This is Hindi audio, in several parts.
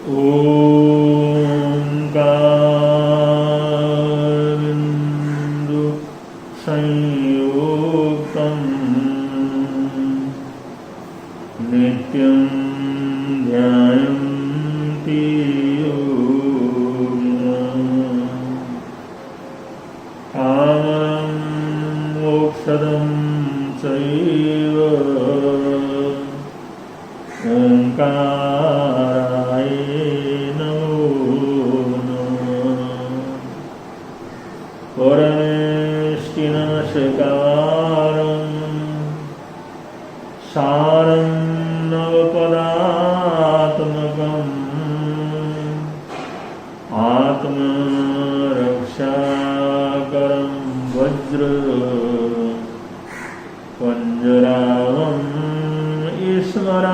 ओंकारबिंदु संयुक्तं नित्यं ध्यायन्ति योगिनः कामं मोक्षदं चैव ओंकाराय नमो नमः। परमेष्टिनाशकारं सारं नवपदात्मकम् आत्मरक्षाकरं वज्र पंजरावं स्मराम्यहम्।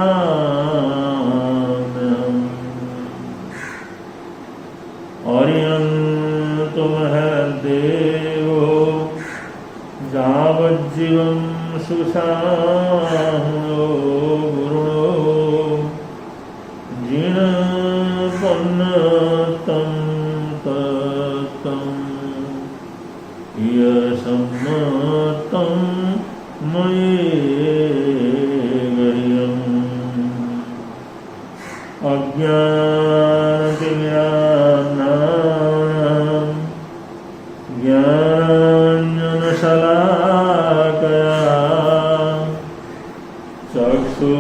अर्यन्तुमहद्देवो यावज्जीवं सुषामो गुरुणो जिनपन्नतं तत्तं यसम्मतं मयेगर्यम्। अज्ञानतिमिरान्नानां ज्ञानाञ्जनशलाकया चक्षुरुन्मीलितं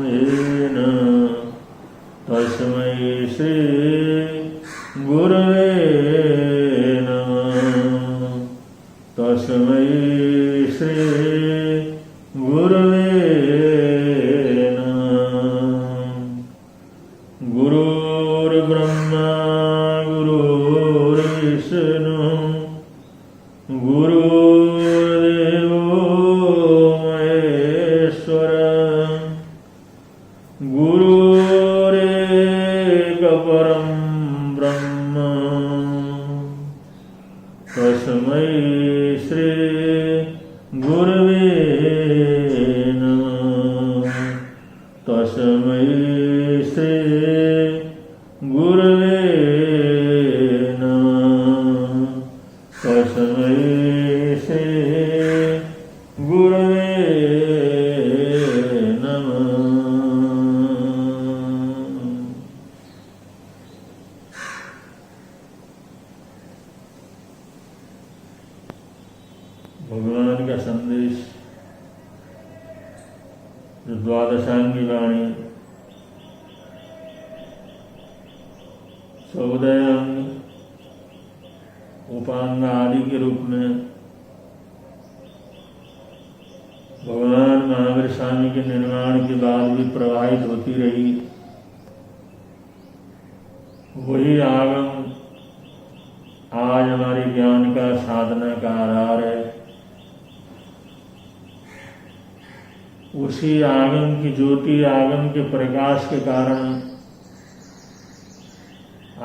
येन तस्मै श्री गुरवे नमः। तस्मै श्री गुरवे नमः। गुरुर्ब्रह्मा गुरुर्विष्णु गुरुर्देवो महेश्वर गुरुरेकपरं ब्रह्म। तस्मै श्री गुरवे नमः। तस्मै श्री गुरवे नमः। तस्मै श्री गुरवे नमः। भगवान का संदेश जो द्वादशांगी वाणी 14 अंग उपांग आदि के रूप में भगवान महावीर स्वामी के निर्माण के बाद भी प्रवाहित होती रही, वही आगम आज हमारे ज्ञान का साधना का आधार है। उसी आगम की ज्योति, आगम के प्रकाश के कारण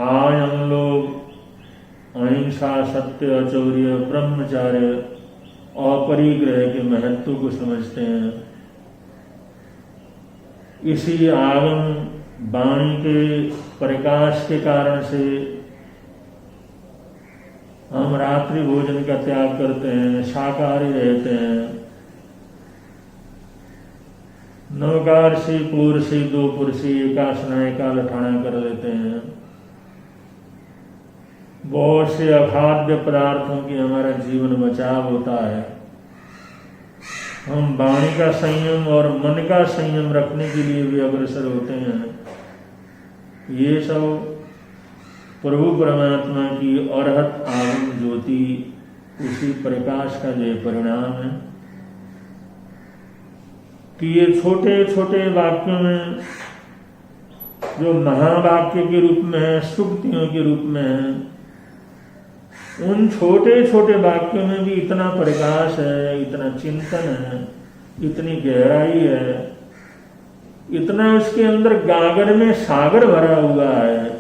आज हम लोग अहिंसा, सत्य, अचौर्य, ब्रह्मचार्य और परिग्रह के महत्व को समझते हैं। इसी आगम वाणी के प्रकाश के कारण से हम रात्रि भोजन का त्याग करते हैं, शाकाहारी रहते हैं। नवकारसी, पूर्सी, दो पुरुषी, एकासना, एकाल ठाणा कर लेते हैं। बहुत से अखाद्य पदार्थों की हमारा जीवन बचाव होता है। हम वाणी का संयम और मन का संयम रखने के लिए भी अग्रसर होते हैं। ये सब प्रभु परमात्मा की अरहत आगम ज्योति, उसी प्रकाश का जो परिणाम है कि ये छोटे छोटे वाक्यों में जो महावाक्य के रूप में है, सूक्तियों के रूप में है, उन छोटे छोटे वाक्यों में भी इतना प्रकाश है, इतना चिंतन है, इतनी गहराई है, इतना उसके अंदर गागर में सागर भरा हुआ है।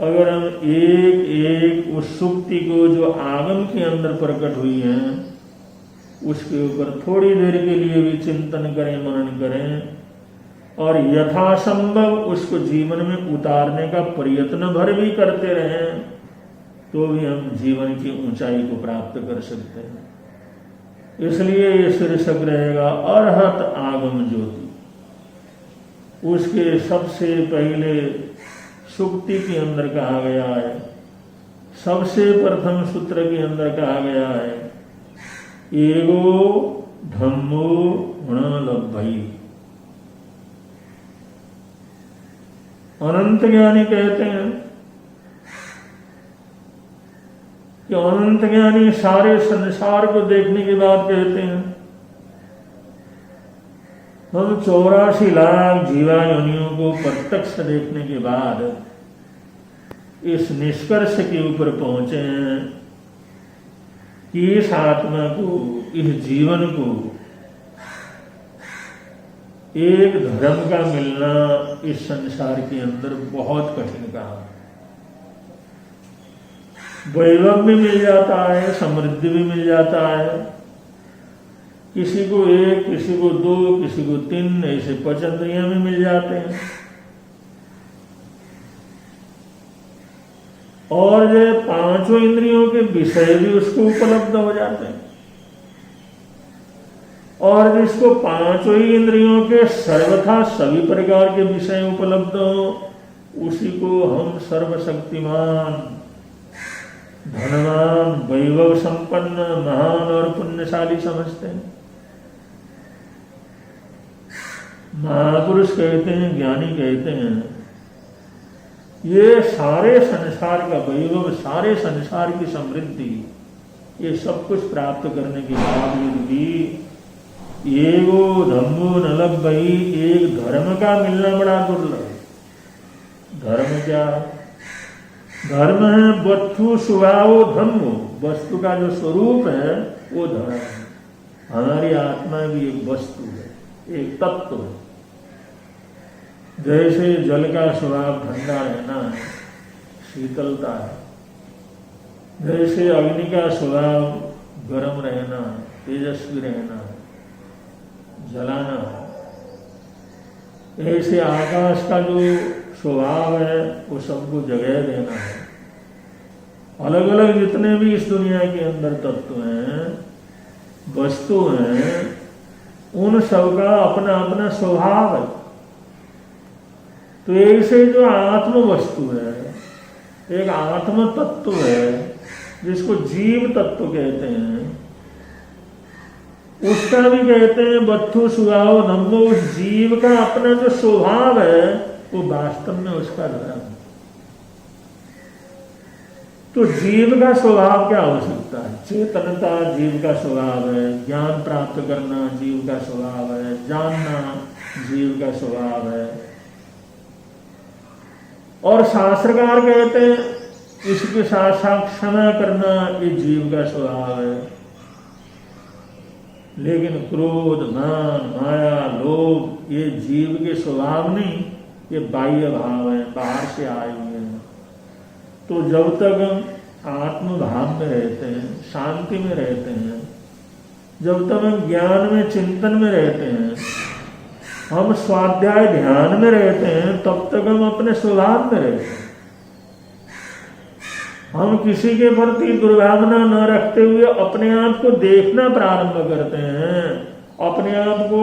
अगर हम एक एक उस सूक्ति को जो आगम के अंदर प्रकट हुई है उसके ऊपर थोड़ी देर के लिए भी चिंतन करें, मनन करें, और यथासंभव उसको जीवन में उतारने का प्रयत्न भर भी करते रहें तो भी हम जीवन की ऊंचाई को प्राप्त कर सकते हैं। इसलिए ये शीर्षक रहेगा अरहत आगम ज्योति। उसके सबसे पहले सुक्ति के अंदर कहा गया है, सबसे प्रथम सूत्र के अंदर कहा गया है, एगो धम्मो गुण लब्धि। अनंत ज्ञानी कहते हैं कि अनंत ज्ञानी सारे संसार को देखने के बाद कहते हैं हम 84 लाख जीवा योनियों को प्रत्यक्ष देखने के बाद इस निष्कर्ष के ऊपर पहुंचे हैं कि इस आत्मा को, इस जीवन को एक धर्म का मिलना इस संसार के अंदर बहुत कठिन काम। वैभव भी मिल जाता है, समृद्धि भी मिल जाता है, किसी को 1, किसी को 2, किसी को 3, ऐसे 5 इंद्रियां भी मिल जाते हैं। और जो 5 इंद्रियों के विषय भी उसको उपलब्ध हो जाते हैं। और जिसको 5 इंद्रियों के सर्वथा सभी प्रकार के विषय उपलब्ध हो, उसी को हम सर्वशक्तिमान, धनवान, वैभव संपन्न, महान और पुण्यशाली समझते हैं। महापुरुष कहते हैं, ज्ञानी कहते हैं, ये सारे संसार का वैभव, सारे संसार की समृद्धि, ये सब कुछ प्राप्त करने के बावजूद भी एगो धम्मो न लब्धि, एक धर्म का मिलना बड़ा दुर्लभ। धर्म क्या है? धर्म है वस्तु स्वभाव धम्मो, वस्तु का जो स्वरूप है वो धर्म है। हमारी आत्मा भी एक वस्तु है, एक तत्व है। जैसे जल का स्वभाव ठंडा रहना है, शीतलता है, जैसे अग्नि का स्वभाव गर्म रहना है, तेजस्वी रहना है, जलाना है, ऐसे आकाश का जो स्वभाव है वो सबको जगह देना है। अलग अलग जितने भी इस दुनिया के अंदर तत्व हैं, वस्तु हैं, उन सबका अपना अपना स्वभाव है। तो ऐसे जो आत्म वस्तु है, एक आत्म तत्व है जिसको जीव तत्व कहते हैं, उसका भी कहते हैं वस्तु स्वभाव धम्मो। उस जीव का अपना जो स्वभाव है वो वास्तव में उसका धर्म है। तो जीव का स्वभाव क्या हो सकता है? चेतनता जीव का स्वभाव है, ज्ञान प्राप्त करना जीव का स्वभाव है, जानना जीव का स्वभाव है। और शास्त्रकार कहते हैं इसके साथ साथ क्षमा करना ये जीव का स्वभाव है। लेकिन क्रोध, मान, माया, लोभ ये जीव के स्वभाव नहीं, ये बाह्य भाव है, बाहर से आए हुए हैं। तो जब तक हम आत्म भाव में रहते हैं, शांति में रहते हैं, जब तक हम ज्ञान में, चिंतन में रहते हैं, हम स्वाध्याय ध्यान में रहते हैं, तब तक हम अपने स्वभाव में रहते हैं। हम किसी के प्रति दुर्भावना न रखते हुए अपने आप को देखना प्रारंभ करते हैं, अपने आप को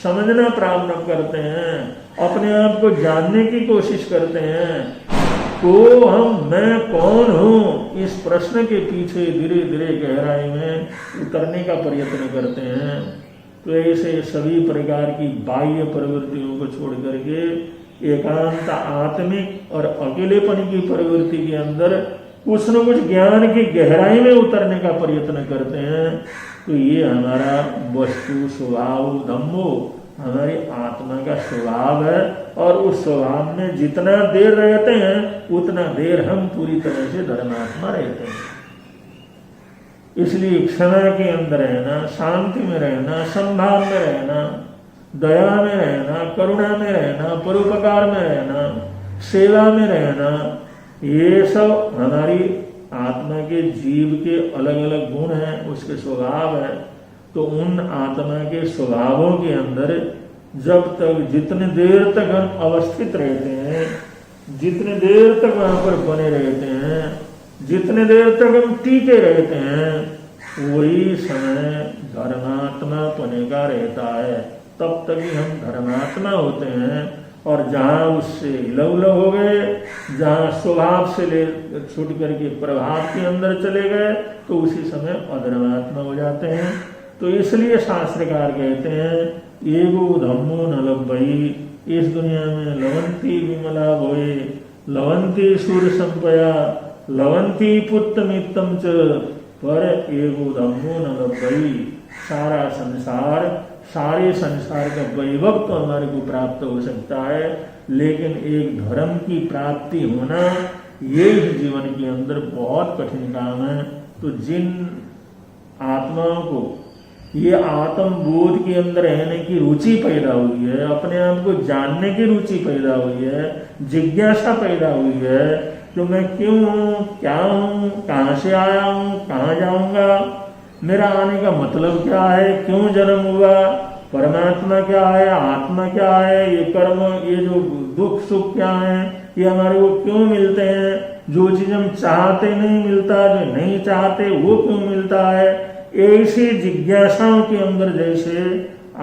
समझना प्रारंभ करते हैं, अपने आप को जानने की कोशिश करते हैं। तो हम मैं कौन हूं, इस प्रश्न के पीछे धीरे धीरे गहराई में उतरने का प्रयत्न करते हैं। तो ऐसे सभी प्रकार की बाह्य प्रवृत्तियों को छोड़ करके एकांत आत्मिक और अकेलेपन की प्रवृत्ति के अंदर कुछ न कुछ ज्ञान की गहराई में उतरने का प्रयत्न करते हैं। तो ये हमारा वस्तु स्वभाव धम्मो, हमारी आत्मा का स्वभाव है। और उस स्वभाव में जितना देर रहते हैं उतना देर हम पूरी तरह से धर्मात्मा रहते हैं। इसलिए क्षमा के अंदर रहना, शांति में रहना, संभाव में रहना, दया में रहना, करुणा में रहना, परोपकार में रहना, सेवा में रहना, ये सब हमारी आत्मा के जीव के अलग अलग गुण हैं, उसके स्वभाव है। तो उन आत्मा के स्वभावों के अंदर जब तक जितने देर तक हम अवस्थित रहते हैं, जितने देर तक वहां पर बने रहते हैं, जितने देर तक हम टीके रहते हैं, वही समय धर्मात्मा पने का रहता है। तब तक ही हम धर्मात्मा होते हैं। और जहाँ उससे लवलव हो गए, जहाँ स्वभाव से ले छूट करके प्रभाव के अंदर चले गए, तो उसी समय अधर्मात्मा हो जाते हैं। तो इसलिए शास्त्रकार कहते हैं एगो धम्मो न लभ्यई, इस दुनिया में लवंती विमला भोए, लवंती सूर्य संपया, लवंती पुत्र मित्तम च, पर एगो धम्मो न लभ्यई। सारा संसार, सारे संसार का वैभव तो हमारे को प्राप्त हो सकता है, लेकिन एक धर्म की प्राप्ति होना ये जीवन के अंदर बहुत कठिन काम है। तो जिन आत्माओं को ये आत्म बोध के अंदर रहने की रुचि पैदा हुई है, अपने आप को जानने की रुचि पैदा हुई है, जिज्ञासा पैदा हुई है, तो मैं क्यों हूँ, क्या हूँ, कहाँ से आया हूँ, कहाँ जाऊंगा, मेरा आने का मतलब क्या है, क्यों जन्म हुआ, परमात्मा क्या है, आत्मा क्या है, ये कर्म, ये जो दुख सुख क्या है, ये हमारे को क्यों मिलते हैं, जो चीज हम चाहते नहीं मिलता, जो नहीं चाहते वो क्यों मिलता है। ऐसी जिज्ञासाओं के अंदर जैसे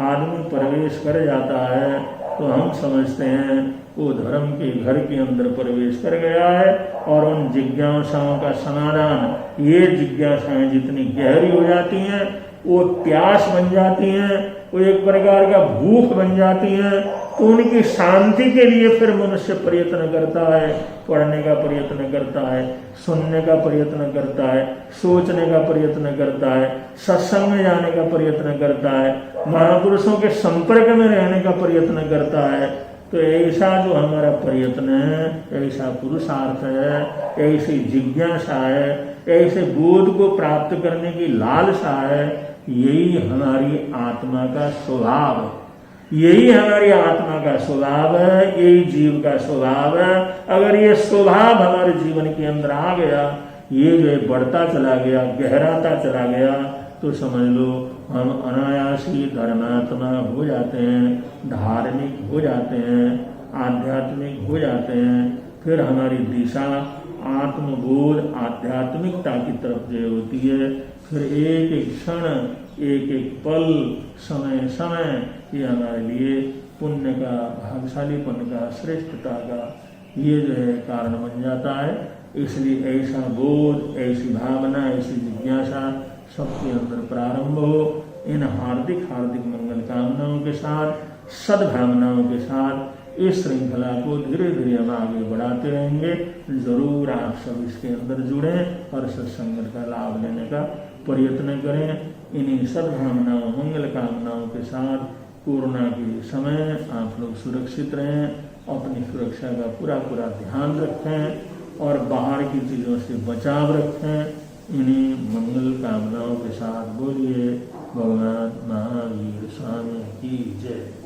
आदमी प्रवेश कर जाता है, तो हम समझते हैं वो धर्म के घर के अंदर प्रवेश कर गया है। और उन जिज्ञासाओं का समाधान, ये जिज्ञासाएं जितनी गहरी हो जाती हैं, वो प्यास बन जाती हैं, वो एक प्रकार का भूख बन जाती हैं, तो उनकी शांति के लिए फिर मनुष्य प्रयत्न करता है, पढ़ने का प्रयत्न करता है, सुनने का प्रयत्न करता है, सोचने का प्रयत्न करता है, सत्संग में जाने का प्रयत्न करता है, महापुरुषों के संपर्क में रहने का प्रयत्न करता है। तो ऐसा जो हमारा प्रयत्न है, ऐसा पुरुषार्थ है, ऐसी जिज्ञासा है, ऐसे बोध को प्राप्त करने की लालसा है, यही हमारी आत्मा का स्वभाव है, यही हमारी आत्मा का स्वभाव है, यही जीव का स्वभाव है। अगर ये स्वभाव हमारे जीवन के अंदर आ गया, ये जो बढ़ता चला गया, गहराता चला गया, तो समझ लो हम अनायास ही धर्मात्मा हो जाते हैं, धार्मिक हो जाते हैं, आध्यात्मिक हो जाते हैं। फिर हमारी दिशा आत्मबोध, आध्यात्मिकता की तरफ जो होती है, फिर एक एक क्षण, एक एक पल, समय समय, ये हमारे लिए पुण्य का, भाग्यशालीपन का, श्रेष्ठता का ये जो है कारण बन जाता है। इसलिए ऐसा बोध, ऐसी भावना, ऐसी जिज्ञासा सबके अंदर प्रारंभ हो। इन हार्दिक हार्दिक मंगल कामनाओं के साथ, सद्भावनाओं के साथ इस श्रृंखला को धीरे धीरे हम आगे बढ़ाते रहेंगे। जरूर आप सब इसके अंदर जुड़ें और सत्संग का लाभ लेने का प्रयत्न करें। इन्हीं सद्भावनाओं, मंगल कामनाओं के साथ कोरोना के समय आप लोग सुरक्षित रहें, अपनी सुरक्षा का पूरा पूरा ध्यान रखें और बाहर की चीज़ों से बचाव रखें। इन्हीं मंगल कामनाओं के साथ बोलिए भगवान महावीर स्वामी की जय।